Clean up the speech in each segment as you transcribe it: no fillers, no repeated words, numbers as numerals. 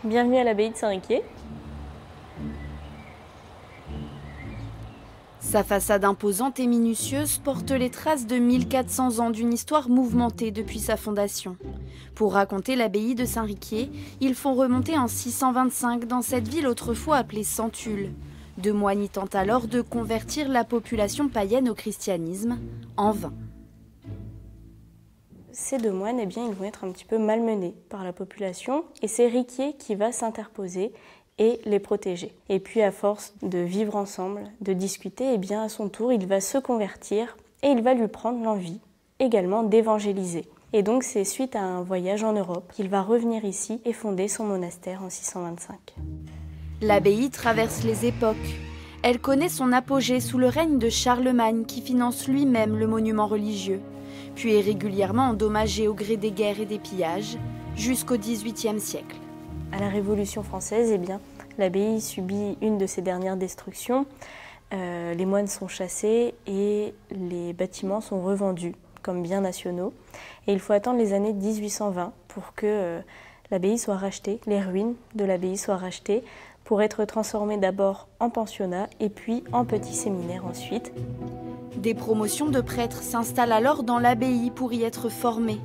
Bienvenue à l'abbaye de Saint-Riquier. Sa façade imposante et minutieuse porte les traces de 1400 ans d'une histoire mouvementée depuis sa fondation. Pour raconter l'abbaye de Saint-Riquier, ils font remonter en 625 dans cette ville autrefois appelée Centulle. Deux moines y tentent alors de convertir la population païenne au christianisme, en vain. Ces deux moines, ils vont être un petit peu malmenés par la population et c'est Riquier qui va s'interposer et les protéger. Et puis à force de vivre ensemble, de discuter, à son tour, il va se convertir et il va lui prendre l'envie également d'évangéliser. Et donc c'est suite à un voyage en Europe qu'il va revenir ici et fonder son monastère en 625. L'abbaye traverse les époques. Elle connaît son apogée sous le règne de Charlemagne qui finance lui-même le monument religieux, puis est régulièrement endommagée au gré des guerres et des pillages jusqu'au XVIIIe siècle. À la Révolution française, l'abbaye subit une de ses dernières destructions. Les moines sont chassés et les bâtiments sont revendus comme biens nationaux. Et il faut attendre les années 1820 pour que l'abbaye soit rachetée, les ruines de l'abbaye soient rachetées, pour être transformées d'abord en pensionnat et puis en petit séminaire ensuite. Des promotions de prêtres s'installent alors dans l'abbaye pour y être formés.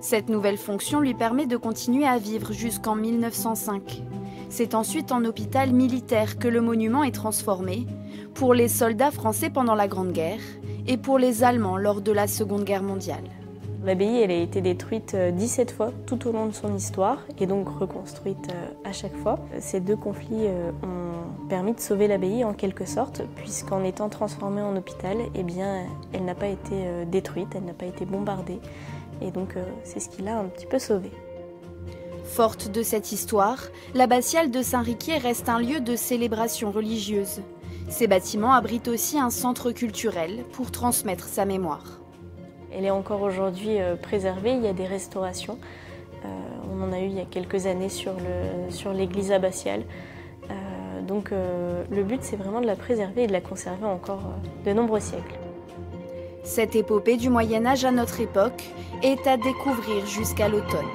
Cette nouvelle fonction lui permet de continuer à vivre jusqu'en 1905. C'est ensuite en hôpital militaire que le monument est transformé, pour les soldats français pendant la Grande Guerre et pour les Allemands lors de la Seconde Guerre mondiale. L'abbaye a été détruite 17 fois tout au long de son histoire et donc reconstruite à chaque fois. Ces deux conflits ont permis de sauver l'abbaye en quelque sorte, puisqu'en étant transformée en hôpital, elle n'a pas été détruite, elle n'a pas été bombardée. Et donc c'est ce qui l'a un petit peu sauvée. Forte de cette histoire, l'abbatiale de Saint-Riquier reste un lieu de célébration religieuse. Ces bâtiments abritent aussi un centre culturel pour transmettre sa mémoire. Elle est encore aujourd'hui préservée, il y a des restaurations. On en a eu il y a quelques années sur l'église abbatiale. Donc le but c'est vraiment de la préserver et de la conserver encore de nombreux siècles. Cette épopée du Moyen-Âge à notre époque est à découvrir jusqu'à l'automne.